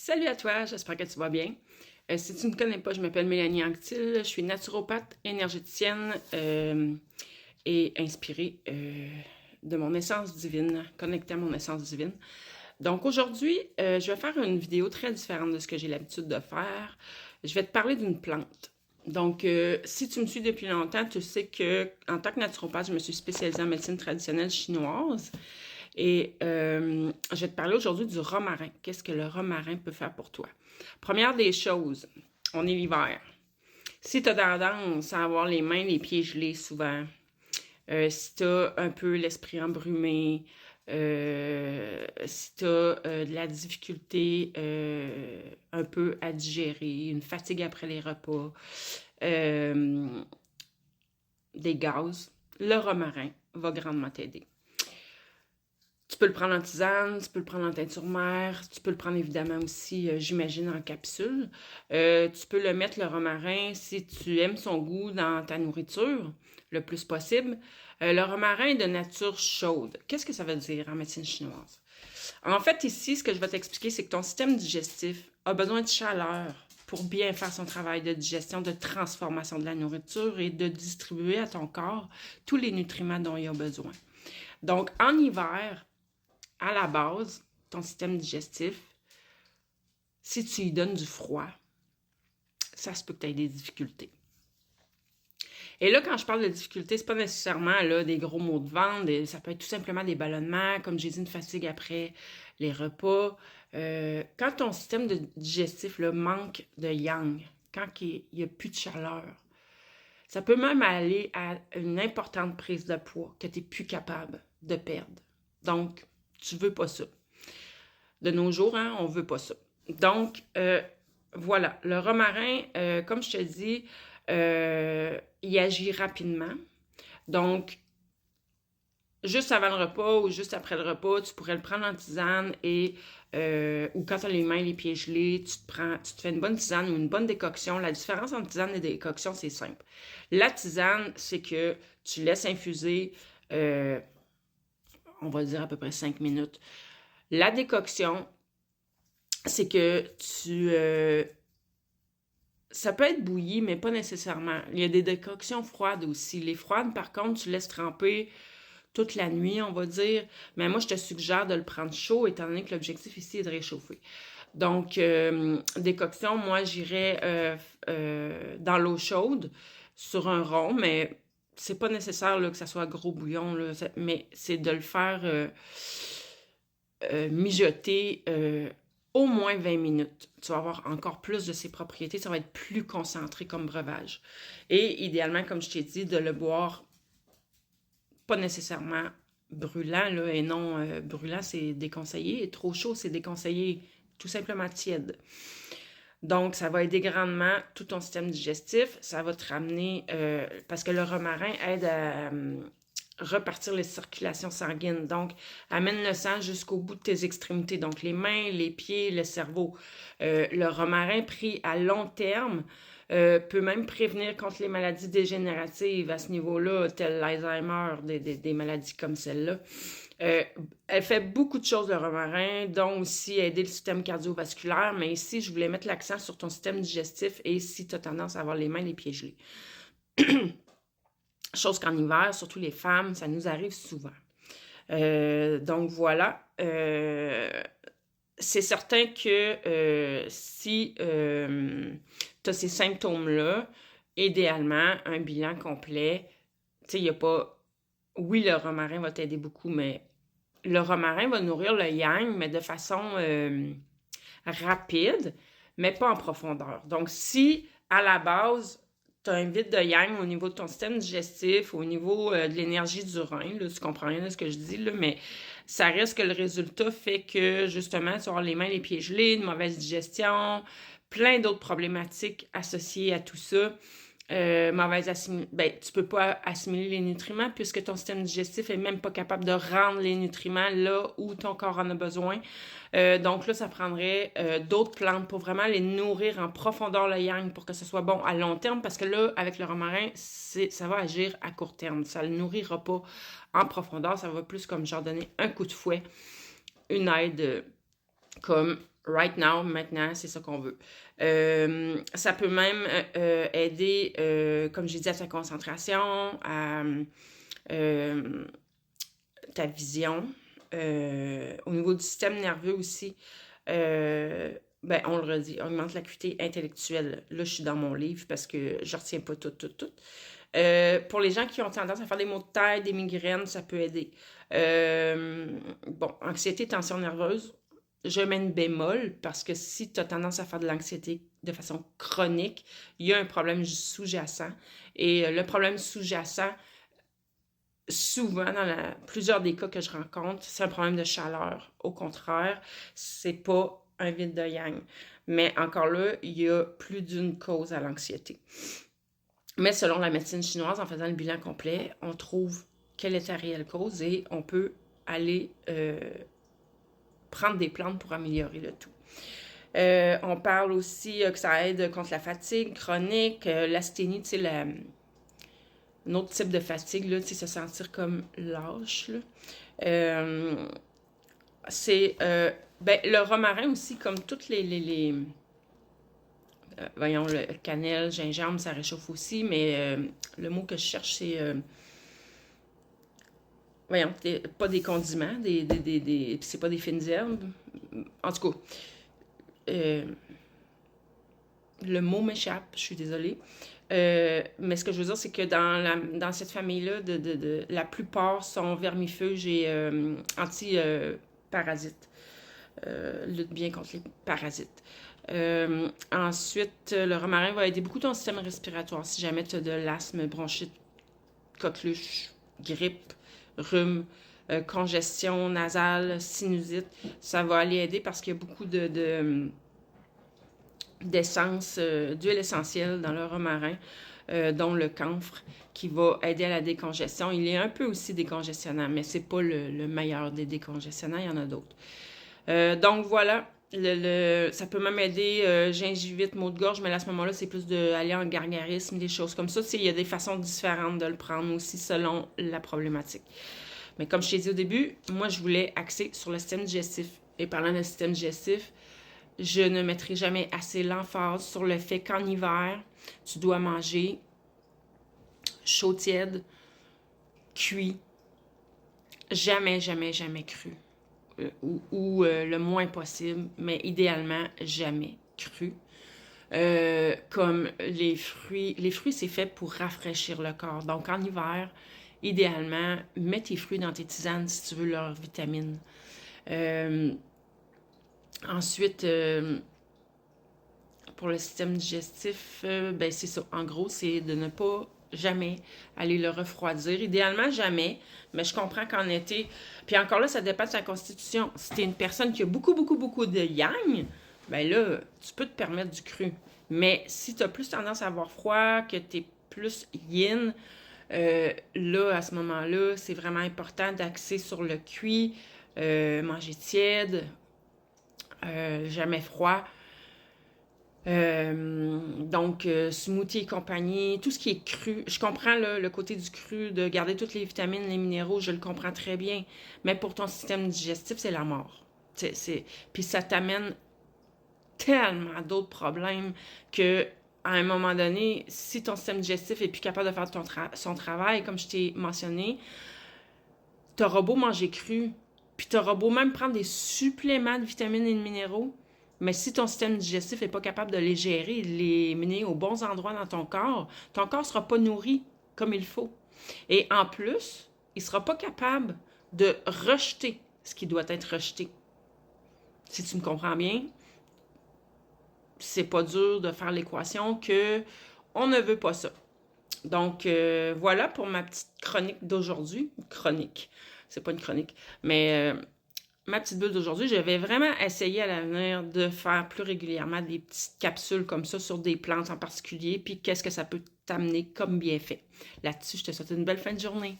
Salut à toi, j'espère que tu vas bien. Si tu ne me connais pas, je m'appelle Mélanie Anctil, je suis naturopathe, énergéticienne et inspirée de mon essence divine, connectée à mon essence divine. Donc aujourd'hui, je vais faire une vidéo très différente de ce que j'ai l'habitude de faire. Je vais te parler d'une plante. Donc, si tu me suis depuis longtemps, tu sais que en tant que naturopathe, je me suis spécialisée en médecine traditionnelle chinoise. Et je vais te parler aujourd'hui du romarin. Qu'est-ce que le romarin peut faire pour toi? Première des choses, on est l'hiver. Si tu as tendance à avoir les mains, les pieds gelés souvent, si tu as un peu l'esprit embrumé, si tu as de la difficulté un peu à digérer, une fatigue après les repas, des gaz, le romarin va grandement t'aider. Tu peux le prendre en tisane, tu peux le prendre en teinture mère, tu peux le prendre évidemment aussi, j'imagine, en capsule. Tu peux le mettre, le romarin, si tu aimes son goût dans ta nourriture, le plus possible. Le romarin est de nature chaude. Qu'est-ce que ça veut dire en médecine chinoise? En fait, ici, ce que je vais t'expliquer, c'est que ton système digestif a besoin de chaleur pour bien faire son travail de digestion, de transformation de la nourriture et de distribuer à ton corps tous les nutriments dont il a besoin. Donc, en hiver, à la base, ton système digestif, si tu lui donnes du froid, ça se peut que tu aies des difficultés. Et là, quand je parle de difficultés, c'est pas nécessairement là, des gros maux de ventre, ça peut être tout simplement des ballonnements, comme j'ai dit, une fatigue après les repas. Quand ton système digestif là, manque de yang, quand il n'y a plus de chaleur, ça peut même aller à une importante prise de poids que tu n'es plus capable de perdre. Donc, tu veux pas ça. De nos jours, hein, on veut pas ça. Donc, voilà, le romarin, comme je te dis, il agit rapidement. Donc, juste avant le repas ou juste après le repas, tu pourrais le prendre en tisane et ou quand tu as les mains, les pieds gelés, tu te fais une bonne tisane ou une bonne décoction. La différence entre tisane et décoction, c'est simple. La tisane, c'est que tu laisses infuser, on va dire à peu près 5 minutes. La décoction, c'est que ça peut être bouilli, mais pas nécessairement. Il y a des décoctions froides aussi. Les froides, par contre, tu laisses tremper toute la nuit, on va dire. Mais moi, je te suggère de le prendre chaud, étant donné que l'objectif ici est de réchauffer. Donc, décoction, moi, j'irais dans l'eau chaude, sur un rond, mais c'est pas nécessaire là, que ça soit gros bouillon, là, mais c'est de le faire mijoter au moins 20 minutes. Tu vas avoir encore plus de ses propriétés, ça va être plus concentré comme breuvage. Et idéalement, comme je t'ai dit, de le boire pas nécessairement brûlant, là, et non brûlant, c'est déconseillé, et trop chaud, c'est déconseillé, tout simplement tiède. Donc, ça va aider grandement tout ton système digestif, ça va te ramener, parce que le romarin aide à repartir les circulations sanguines. Donc, amène le sang jusqu'au bout de tes extrémités. Donc, les mains, les pieds, le cerveau. Le romarin pris à long terme peut même prévenir contre les maladies dégénératives à ce niveau-là, telles l'Alzheimer, des maladies comme celle-là. Elle fait beaucoup de choses, le romarin, dont aussi aider le système cardiovasculaire. Mais ici, je voulais mettre l'accent sur ton système digestif et si tu as tendance à avoir les mains, les pieds gelés. Chose qu'en hiver, surtout les femmes, ça nous arrive souvent. Donc voilà. C'est certain que si tu as ces symptômes-là, idéalement, un bilan complet, tu sais, il n'y a pas... Oui, le romarin va t'aider beaucoup, mais le romarin va nourrir le yang, mais de façon rapide, mais pas en profondeur. Donc, si, à la base, tu as un vide de yang au niveau de ton système digestif, au niveau de l'énergie du rein, là, tu comprends rien de ce que je dis, là, mais ça reste que le résultat fait que, justement, tu vas avoir les mains, les pieds gelés, une mauvaise digestion, plein d'autres problématiques associées à tout ça. Mauvaise assimilation, tu peux pas assimiler les nutriments puisque ton système digestif est même pas capable de rendre les nutriments là où ton corps en a besoin. Donc là, ça prendrait d'autres plantes pour vraiment les nourrir en profondeur le yang pour que ce soit bon à long terme parce que là, avec le romarin, ça va agir à court terme. Ça le nourrira pas en profondeur, ça va plus comme genre donner un coup de fouet, une aide comme Right now, maintenant, c'est ça qu'on veut. Ça peut même aider, comme j'ai dit, à ta concentration, à ta vision. Au niveau du système nerveux aussi, ben, on le redit, augmente l'acuité intellectuelle. Là, je suis dans mon livre parce que je ne retiens pas tout. Pour les gens qui ont tendance à faire des maux de tête, des migraines, ça peut aider. Bon, anxiété, tension nerveuse, je mets une bémol parce que si tu as tendance à faire de l'anxiété de façon chronique, il y a un problème sous-jacent. Et le problème sous-jacent, souvent, dans plusieurs des cas que je rencontre, c'est un problème de chaleur. Au contraire, c'est pas un vide de yang. Mais encore là, il y a plus d'une cause à l'anxiété. Mais selon la médecine chinoise, en faisant le bilan complet, on trouve quelle est la réelle cause et on peut aller prendre des plantes pour améliorer le tout. On parle aussi que ça aide contre la fatigue chronique, l'asthénie, tu sais, un autre type de fatigue, là, tu sais, se sentir comme lâche. Là. C'est ben, le romarin aussi, comme toutes les voyons, le cannelle, gingembre, ça réchauffe aussi, mais le mot que je cherche, c'est voyons, pas des condiments, c'est pas des fines herbes. En tout cas, le mot m'échappe, je suis désolée. Mais ce que je veux dire, c'est que dans cette famille-là, la plupart sont vermifuges et anti-parasites. Lutte bien contre les parasites. Ensuite, le romarin va aider beaucoup ton système respiratoire. Si jamais tu as de l'asthme, bronchite, coqueluche, grippe, rhume, congestion nasale, sinusite, ça va aller aider parce qu'il y a beaucoup d'essence, d'huile essentielle dans le romarin, dont le camphre, qui va aider à la décongestion. Il est un peu aussi décongestionnant, mais c'est pas le meilleur des décongestionnants, il y en a d'autres. Donc voilà, ça peut même aider gingivite, maux de gorge, mais à ce moment-là, c'est plus d'aller en gargarisme, des choses comme ça. Il y a des façons différentes de le prendre aussi selon la problématique. Mais comme je t'ai dit au début, moi, je voulais axer sur le système digestif. Et parlant de système digestif, je ne mettrai jamais assez l'emphase sur le fait qu'en hiver, tu dois manger chaud tiède, cuit, jamais cru. Ou le moins possible, mais idéalement jamais cru. Comme les fruits c'est fait pour rafraîchir le corps. Donc en hiver, idéalement, mets tes fruits dans tes tisanes si tu veux leurs vitamines. Ensuite, pour le système digestif, ben c'est ça. En gros, c'est de ne pas jamais aller le refroidir. Idéalement, jamais. Mais je comprends qu'en été... Puis encore là, ça dépend de sa constitution. Si t'es une personne qui a beaucoup de yang, ben là, tu peux te permettre du cru. Mais si t'as plus tendance à avoir froid, que t'es plus yin, là, à ce moment-là, c'est vraiment important d'axer sur le cuit, manger tiède, jamais froid. Donc, smoothie et compagnie, tout ce qui est cru. Je comprends là, le côté du cru, de garder toutes les vitamines, les minéraux, je le comprends très bien. Mais pour ton système digestif, c'est la mort. Puis ça t'amène tellement d'autres problèmes que à un moment donné, si ton système digestif est plus capable de faire son travail, comme je t'ai mentionné, t'auras beau manger cru, puis t'auras beau même prendre des suppléments de vitamines et de minéraux, mais si ton système digestif n'est pas capable de les gérer, de les mener aux bons endroits dans ton corps ne sera pas nourri comme il faut. Et en plus, il ne sera pas capable de rejeter ce qui doit être rejeté. Si tu me comprends bien, c'est pas dur de faire l'équation que on ne veut pas ça. Donc, voilà pour ma petite chronique d'aujourd'hui. Chronique, c'est pas une chronique, mais... ma petite bulle d'aujourd'hui, je vais vraiment essayer à l'avenir de faire plus régulièrement des petites capsules comme ça sur des plantes en particulier, puis qu'est-ce que ça peut t'amener comme bienfait. Là-dessus, je te souhaite une belle fin de journée.